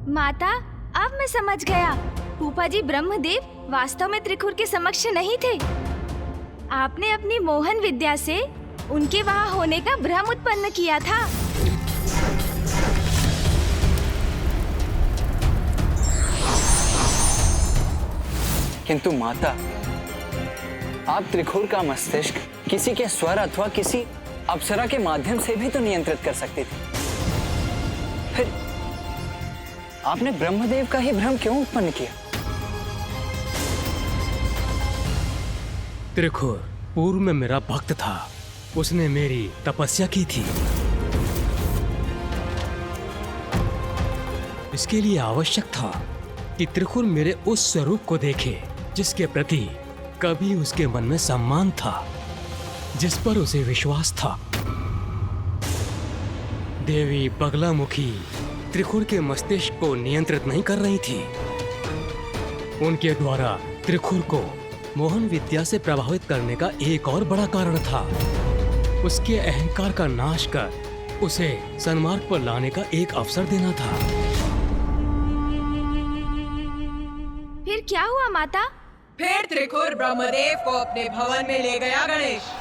माता, अब मैं समझ गया। फूफा जी ब्रह्मदेव वास्तव में त्रिखुर के समक्ष नहीं थे। आपने अपनी मोहन विद्या से उनके वहाँ होने का भ्रम उत्पन्न किया था। किंतु माता, आप त्रिखुर का मस्तिष्क किसी के स्वर अथवा किसी अप्सरा के माध्यम से भी तो नियंत्रित कर सकती थी। फिर आपने ब्रह्मदेव का ही भ्रम क्यों उत्पन्न किया? त्रिखुर पूर्व में मेरा भक्त था, उसने मेरी तपस्या की थी। इसके लिए आवश्यक था कि त्रिखुर मेरे उस स्वरूप को देखे जिसके प्रति कभी उसके मन में सम्मान था, जिस पर उसे विश्वास था। देवी बगलामुखी त्रिखुर के मस्तिष्क को नियंत्रित नहीं कर रही थी। उनके द्वारा त्रिखुर को मोहन विद्या से प्रभावित करने का एक और बड़ा कारण था। उसके अहंकार का नाश कर उसे सन्मार्ग पर लाने का एक अवसर देना था। फिर क्या हुआ माता? फिर त्रिखुर ब्रह्मदेव को अपने भवन में ले गया गणेश।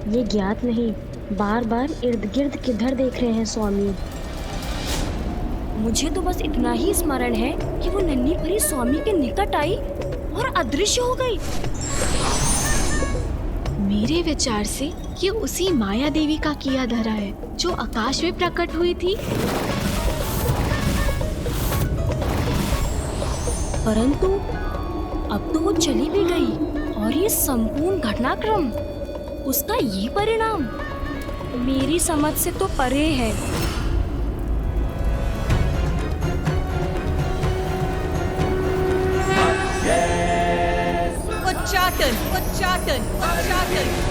ये ज्ञात नहीं, बार बार इर्द गिर्द किधर देख रहे हैं स्वामी। मुझे तो बस इतना ही स्मरण है कि वो नन्ही परी स्वामी के निकट आई और अदृश्य हो गई। मेरे विचार से ये उसी माया देवी का किया धरा है जो आकाश में प्रकट हुई थी। परंतु अब तो वो चली भी गई और ये संपूर्ण घटनाक्रम, उसका ये परिणाम मेरी समझ से तो परे है। उच्चाटन, उच्चाटन, उच्चाटन।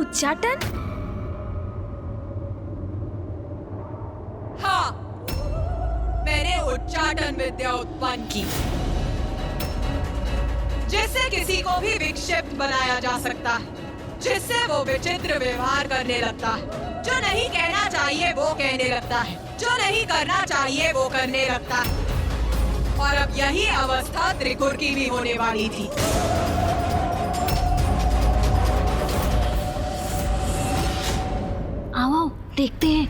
उच्चाटन? हाँ, मैंने उच्चाटन विद्या उत्पन्न की, जिससे किसी को भी विक्षिप्त बनाया जा सकता है, जिससे वो विचित्र व्यवहार करने लगता है, जो नहीं कहना चाहिए वो कहने लगता है, जो नहीं करना चाहिए वो करने लगता है। और अब यही अवस्था त्रिखुर की भी होने वाली थी। आओ देखते हैं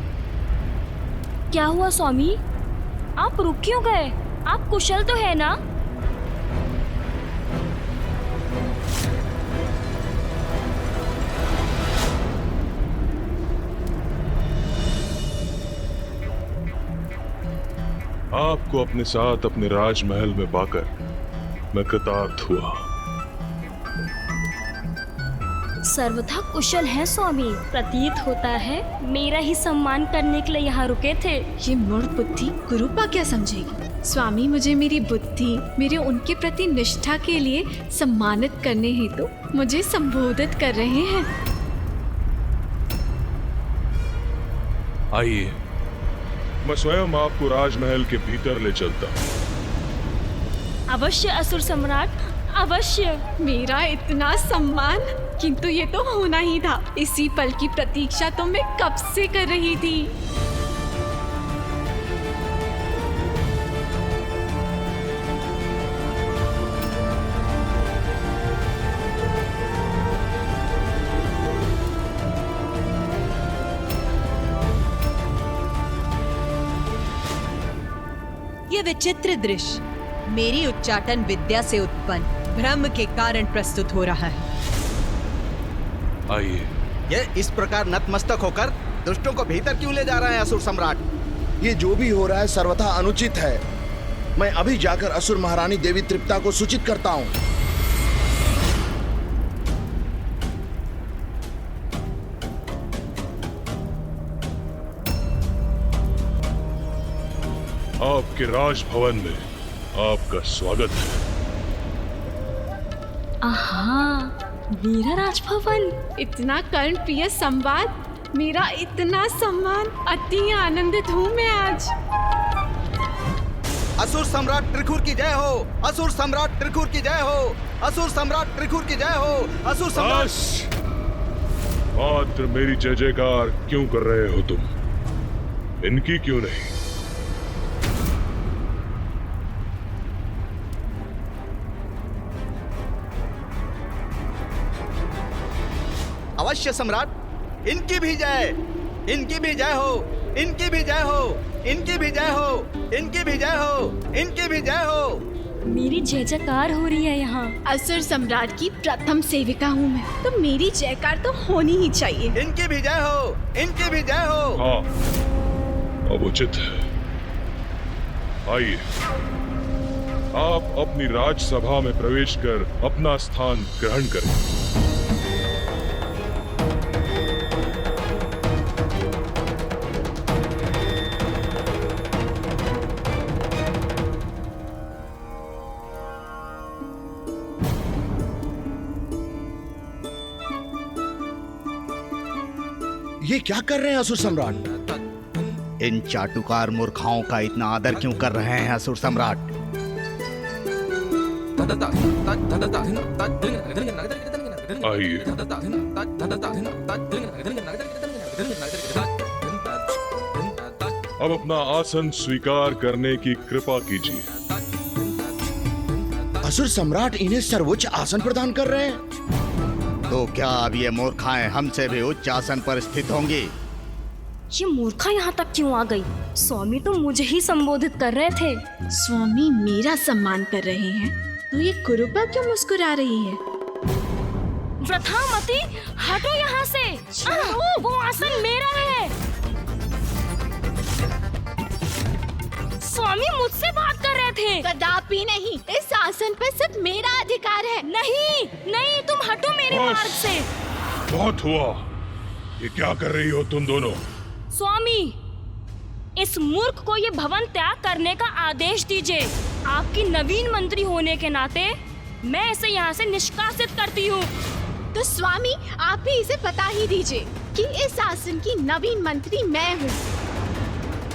क्या हुआ। स्वामी, आप रुक क्यों गए? आप कुशल तो है ना? आपको अपने साथ अपने राजमहल में पाकर मैं कृतार्थ हुआ। सर्वथा कुशल है स्वामी। प्रतीत होता है मेरा ही सम्मान करने के लिए यहाँ रुके थे। ये मूढ़ बुद्धि गुरुपा क्या समझेगी? स्वामी मुझे मेरी बुद्धि, मेरे उनके प्रति निष्ठा के लिए सम्मानित करने हेतु मुझे संबोधित कर रहे हैं। आइए, मैं स्वयं आपको राजमहल के भीतर ले चलता हूँ। अवश्य असुर सम्राट, अवश्य। मेरा इतना सम्मान, किंतु ये तो होना ही था। इसी पल की प्रतीक्षा तो मैं कब से कर रही थी। ये विचित्र दृश्य मेरी उच्चाटन विद्या से उत्पन्न भ्रम के कारण प्रस्तुत हो रहा है। आइए। ये इस प्रकार नतमस्तक होकर दुष्टों को भीतर क्यों ले जा रहे हैं असुर सम्राट? ये जो भी हो रहा है सर्वथा अनुचित है। मैं अभी जाकर असुर महारानी देवी तृप्ता को सूचित करता हूँ। आपके राजभवन में आपका स्वागत है। आहा, मेरा राजभवन। इतना कर्ण प्रिय संवाद, मेरा इतना सम्मान, अति आनंदित हूँ मैं आज। असुर सम्राट त्रिखुर की जय हो, असुर सम्राट त्रिखुर की जय हो, असुर सम्राट त्रिखुर की जय हो, असुर सम्राट। बस! मात्र मेरी जय जयकार क्यों कर रहे हो तुम? इनकी क्यों नहीं? अवश्य सम्राट, इनकी भी जय, इनकी भी जय हो, इनकी भी जय हो, इनकी भी जय हो, इनकी भी जय हो, इनकी भी जय हो। मेरी जय जयकार हो रही है यहाँ। असुर सम्राट की प्रथम सेविका हूँ मैं, तो मेरी जयकार तो होनी ही चाहिए। इनकी भी जय हो, इनकी भी जय हो। हाँ, अब उचित है। आइए, आप अपनी राजसभा में प्रवेश कर अपना स्थान ग्रहण करें। ये क्या कर रहे हैं असुर सम्राट? इन चाटुकार मूर्खाओं का इतना आदर क्यों कर रहे हैं असुर सम्राट? आइए, अब अपना आसन स्वीकार करने की कृपा कीजिए। असुर सम्राट इन्हें सर्वोच्च आसन प्रदान कर रहे हैं। तो क्या अब ये मूर्खाएं हमसे भी उच्च आसन पर स्थित होंगी? ये मूर्खा यहाँ तक क्यों आ गई? स्वामी तो मुझे ही संबोधित कर रहे थे। स्वामी मेरा सम्मान कर रहे हैं, तो ये कुरूपा क्यों मुस्कुरा रही है? व्रथामती, हटो यहाँ से। वो आसन मेरा है। स्वामी मुझसे बात कर रहे थे। कदापि नहीं, इस आसन पर सिर्फ मेरा अधिकार है। नहीं नहीं, तुम हटो मेरे मार्ग से। बहुत हुआ। ये क्या कर रही हो तुम दोनों? स्वामी, इस मूर्ख को ये भवन त्याग करने का आदेश दीजिए। आपकी नवीन मंत्री होने के नाते मैं इसे यहाँ से निष्कासित करती हूँ। तो स्वामी, आप ही इसे बता ही दीजिए कि इस आसन की नवीन मंत्री मैं हूँ,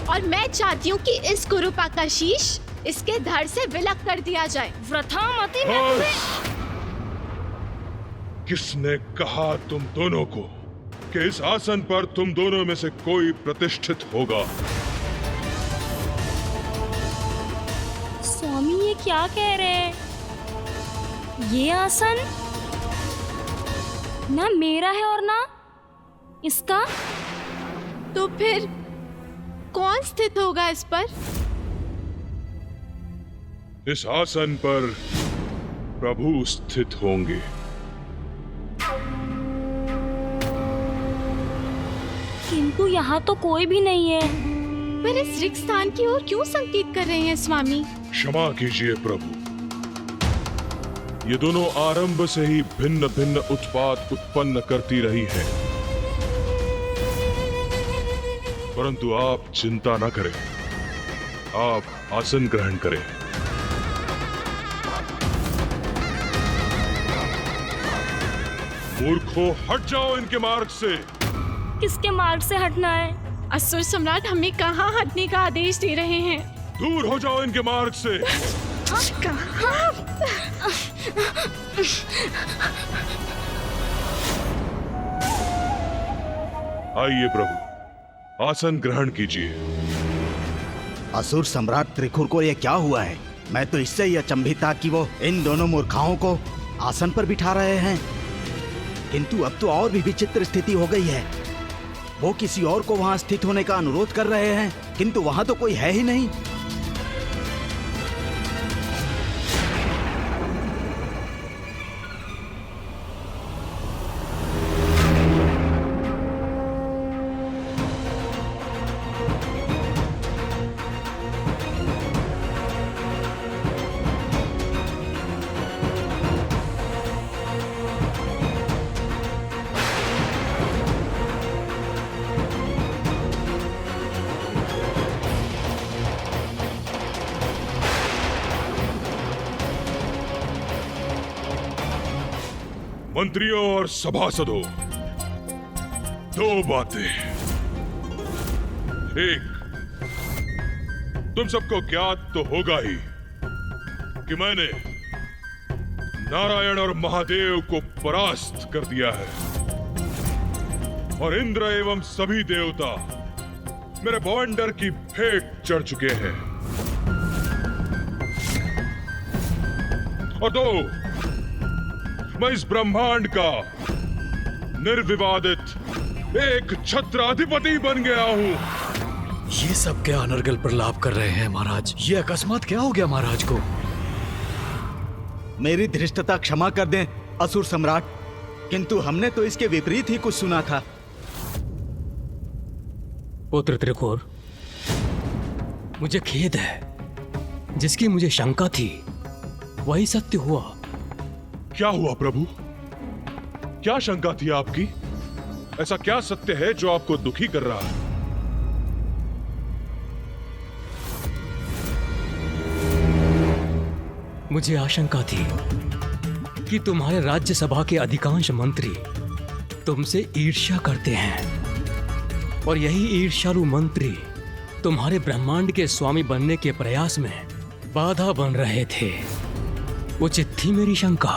और मैं चाहती हूँ कि इस कुरूपा का शीश इसके धड़ से विलग कर दिया जाए। व्रथामती, मैं तुम्हें... किसने कहा तुम दोनों को कि इस आसन पर तुम दोनों में से कोई प्रतिष्ठित होगा? स्वामी, ये क्या कह रहे हैं? ये आसन ना मेरा है और ना इसका। तो फिर कौन स्थित होगा इस पर? इस आसन पर प्रभु स्थित होंगे। किंतु यहाँ तो कोई भी नहीं है। पर इस रिक्त स्थान की ओर क्यों संकेत कर रहे हैं स्वामी? क्षमा कीजिए प्रभु, ये दोनों आरंभ से ही भिन्न भिन्न उत्पात उत्पन्न करती रही हैं। परंतु आप चिंता न करें, आप आसन ग्रहण करें। मूर्खों, हट जाओ इनके मार्ग से। किसके मार्ग से हटना है? असुर सम्राट हमें कहाँ हटने का आदेश दे रहे हैं? दूर हो जाओ इनके मार्ग से। कहाँ? आइए प्रभु, आसन ग्रहण कीजिए। असुर सम्राट त्रिखुर को यह क्या हुआ है? मैं तो इससे ही अचंभित था कि वो इन दोनों मूर्खाओं को आसन पर बिठा रहे हैं, किंतु अब तो और भी विचित्र स्थिति हो गई है। वो किसी और को वहां स्थित होने का अनुरोध कर रहे हैं, किंतु वहां तो कोई है ही नहीं। मंत्रियों और सभासदों, दो बातें। एक, तुम सबको ज्ञात तो होगा ही कि मैंने नारायण और महादेव को परास्त कर दिया है और इंद्र एवं सभी देवता मेरे बवंडर की भेंट चढ़ चुके हैं। और दो, मैं इस ब्रह्मांड का निर्विवादित एक छत्राधिपति बन गया हूं। ये सब क्या अनर्गल प्रलाप कर रहे हैं महाराज? ये अकस्मात क्या हो गया महाराज को? मेरी धृष्टता क्षमा कर दें असुर सम्राट, किंतु हमने तो इसके विपरीत ही कुछ सुना था। पुत्र त्रिकोर, मुझे खेद है, जिसकी मुझे शंका थी वही सत्य हुआ। क्या हुआ प्रभु? क्या शंका थी आपकी? ऐसा क्या सत्य है जो आपको दुखी कर रहा है? मुझे आशंका थी कि तुम्हारे राज्यसभा के अधिकांश मंत्री तुमसे ईर्ष्या करते हैं और यही ईर्ष्यालु मंत्री तुम्हारे ब्रह्मांड के स्वामी बनने के प्रयास में बाधा बन रहे थे। उचित थी मेरी शंका।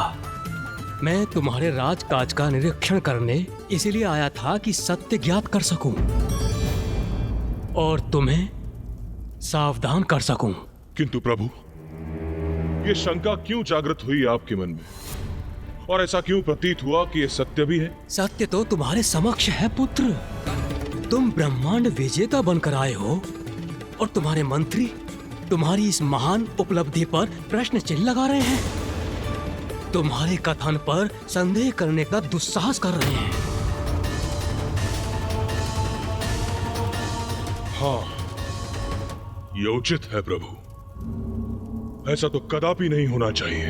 मैं तुम्हारे राजकाज का निरीक्षण करने इसीलिए आया था कि सत्य ज्ञात कर सकूं और तुम्हें सावधान कर सकूं। किंतु प्रभु, ये शंका क्यों जागृत हुई आपके मन में, और ऐसा क्यों प्रतीत हुआ कि ये सत्य भी है? सत्य तो तुम्हारे समक्ष है पुत्र। तुम ब्रह्मांड विजेता बनकर आए हो और तुम्हारे मंत्री तुम्हारी इस महान उपलब्धि पर प्रश्न चिन्ह लगा रहे हैं, तुम्हारे कथन पर संदेह करने का दुस्साहस कर रहे हैं। हाँ, ये उचित है प्रभु। ऐसा तो कदापि नहीं होना चाहिए।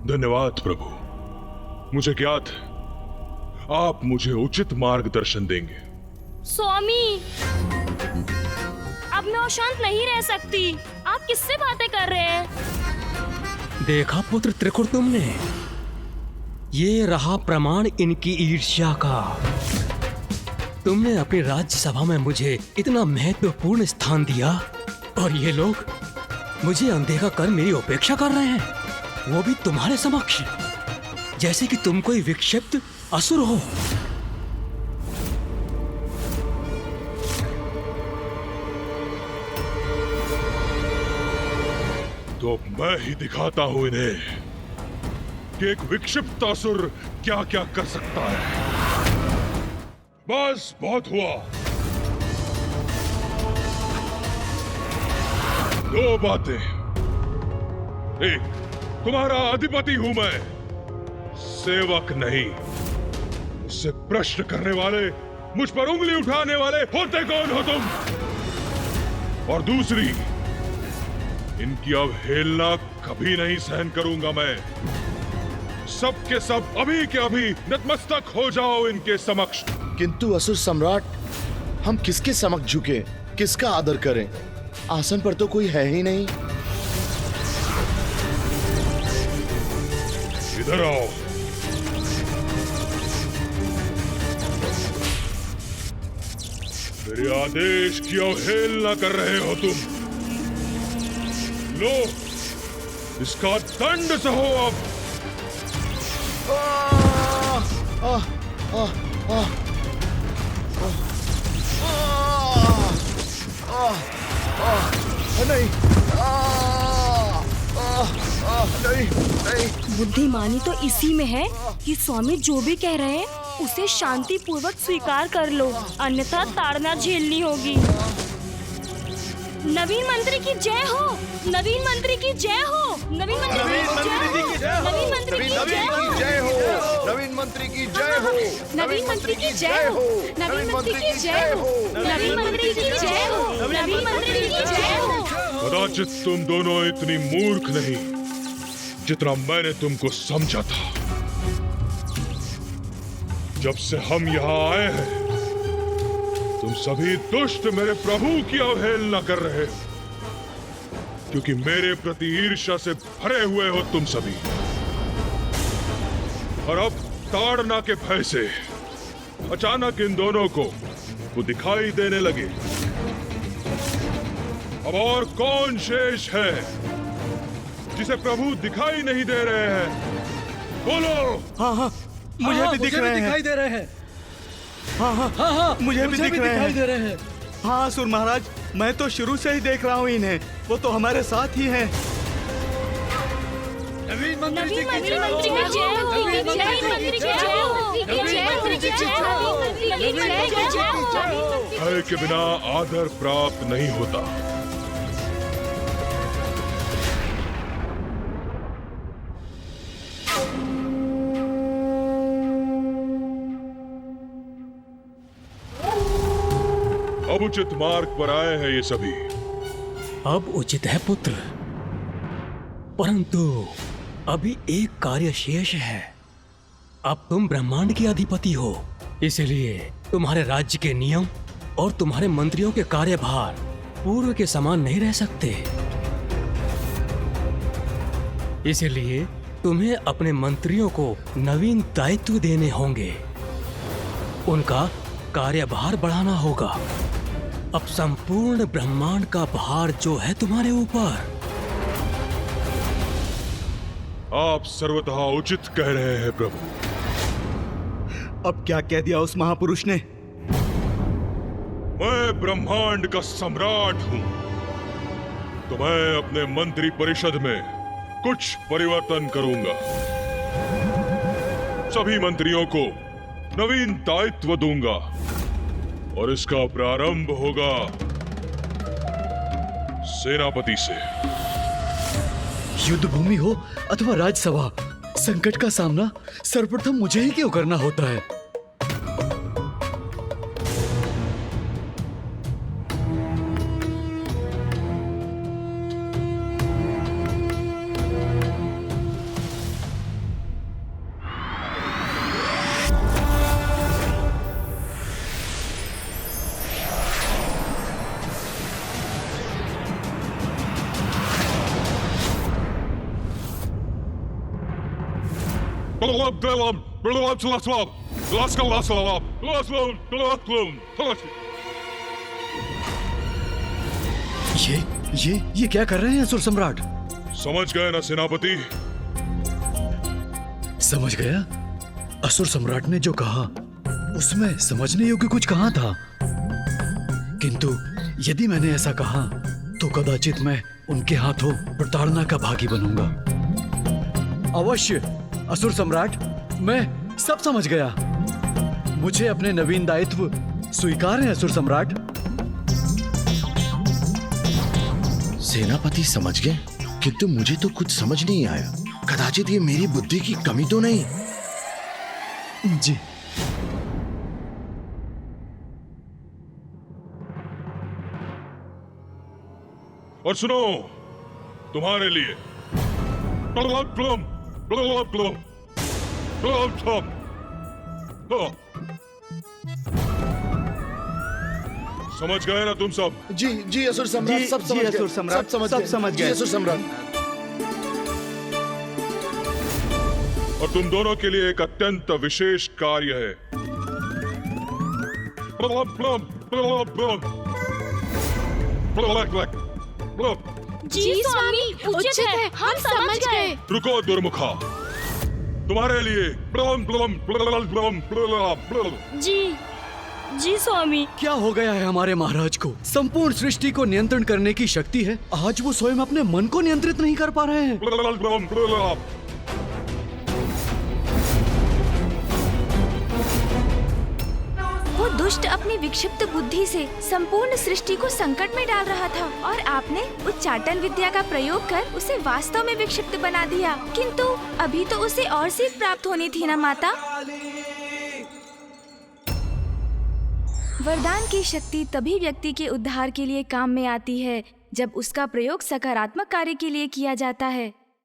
धन्यवाद प्रभु। मुझे ज्ञात है आप मुझे उचित मार्गदर्शन देंगे। स्वामी, अब मैं और शांत नहीं रह सकती। आप किससे बातें कर रहे हैं? देखा पुत्र त्रिकुर तुमने, ये रहा प्रमाण इनकी ईर्ष्या का। तुमने अपनी राज्यसभा में मुझे इतना महत्वपूर्ण स्थान दिया और ये लोग मुझे अनदेखा कर मेरी उपेक्षा कर रहे हैं, वो भी तुम्हारे समक्ष, जैसे कि तुम कोई विक्षिप्त असुर हो। तो मैं ही दिखाता हूं इन्हें कि एक विक्षिप्त असुर क्या क्या कर सकता है। बस बहुत हुआ। दो बातें। एक, तुम्हारा अधिपति हूं मैं, सेवक नहीं। मुझसे प्रश्न करने वाले, मुझ पर उंगली उठाने वाले होते कौन हो तुम? और दूसरी, इनकी अवहेलना कभी नहीं सहन करूंगा मैं। सब के सब अभी के अभी नतमस्तक हो जाओ इनके समक्ष। किंतु असुर सम्राट, हम किसके समक्ष झुके, किसका आदर करें? आसन पर तो कोई है ही नहीं। इधर आओ। मेरे आदेश की अवहेलना कर रहे हो तुम। लो, इसका दंड सहो अब। नहीं, नहीं, नहीं। बुद्धिमानी तो इसी में है कि स्वामी जो भी कह रहे हैं उसे शांति पूर्वक स्वीकार कर लो, अन्यथा ताड़ना झेलनी होगी। नवीन मंत्री की जय हो, नवीन मंत्री की जय हो, नवीन मंत्री की जय हो, नवीन मंत्री की जय हो, नवीन मंत्री की जय हो, नवीन मंत्री की जय हो, नवीन मंत्री की जय हो, नवीन मंत्री की जय हो, नवीन मंत्री की जय हो। कदाचित तुम दोनों इतनी मूर्ख नहीं जितना मैंने तुमको समझा था। जब से हम यहाँ आए हैं, तुम सभी दुष्ट मेरे प्रभु की अवहेलना कर रहे हो, क्योंकि मेरे प्रति ईर्ष्या से भरे हुए हो तुम सभी। और अब ताड़ना के भय से अचानक इन दोनों को वो दिखाई देने लगे। अब और कौन शेष है जिसे प्रभु दिखाई नहीं दे रहे हैं? बोलो। हाँ हाँ, मुझे भी दिख रहे हैं। दिखाई दे रहे हैं। हाँ हाँ हाँ हाँ, मुझे भी दिखाई दे रहे हैं। हाँ असुर महाराज, मैं तो शुरू से ही देख रहा हूँ इन्हें। वो तो हमारे साथ ही हैं। नवीन मंत्री नवीन मंत्री की जय हो, नवीन मंत्री की जय हो, नवीन मंत्री की जय हो, नवीन मंत्री की जय हो। भय के बिना आदर प्राप्त नहीं होता। अब उचित मार्ग पर आए हैं ये सभी। अब उचित है पुत्र, परंतु अभी एक कार्य शेष है। अब तुम ब्रह्मांड के अधिपति हो, इसलिए तुम्हारे राज्य के नियम और तुम्हारे मंत्रियों के कार्यभार पूर्व के समान नहीं रह सकते। इसलिए तुम्हें अपने मंत्रियों को नवीन दायित्व देने होंगे, उनका कार्यभार बढ़ाना होगा। अब संपूर्ण ब्रह्मांड का भार जो है तुम्हारे ऊपर। आप सर्वतः उचित कह रहे हैं प्रभु। अब क्या कह दिया उस महापुरुष ने? मैं ब्रह्मांड का सम्राट हूं, तो मैं अपने मंत्री परिषद में कुछ परिवर्तन करूंगा। सभी मंत्रियों को नवीन दायित्व दूंगा और इसका प्रारंभ होगा सेनापति से। युद्ध भूमि हो अथवा राजसभा, संकट का सामना सर्वप्रथम मुझे ही क्यों करना होता है? ये क्या कर रहे हैं असुर सम्राट? समझ गए ना सेनापति? समझ गया। असुर सम्राट ने जो कहा उसमें समझने योग्य कुछ कहाँ था, किंतु यदि मैंने ऐसा कहा तो कदाचित मैं उनके हाथों प्रताड़ना का भागी बनूंगा। अवश्य असुर सम्राट, मैं सब समझ गया। मुझे अपने नवीन दायित्व स्वीकार है असुर सम्राट। सेनापति समझ गए, किंतु मुझे तो कुछ समझ नहीं आया। कदाचित ये मेरी बुद्धि की कमी तो नहीं? जी। और सुनो, तुम्हारे लिए समझ गए ना तुम सब? जी जी असुर सम्राट, सब समझ गए। असुर सम्राट, सब समझ गए। जी असुर सम्राट। और तुम दोनों के लिए एक अत्यंत विशेष कार्य है। जी स्वामी, उचित है, हम समझ गए। रुको दुर्मुखा, तुम्हारे लिए जी स्वामी। क्या हो गया है हमारे महाराज को? संपूर्ण सृष्टि को नियंत्रण करने की शक्ति है, आज वो स्वयं अपने मन को नियंत्रित नहीं कर पा रहे हैं। वो दुष्ट अपनी विक्षिप्त बुद्धि से संपूर्ण सृष्टि को संकट में डाल रहा था और आपने उच्चाटन विद्या का प्रयोग कर उसे वास्तव में विक्षिप्त बना दिया। किंतु अभी तो उसे और सीख प्राप्त होनी थी ना माता। वरदान की शक्ति तभी व्यक्ति के उद्धार के लिए काम में आती है जब उसका प्रयोग सकारात्मक कार्य के लिए किया जाता है।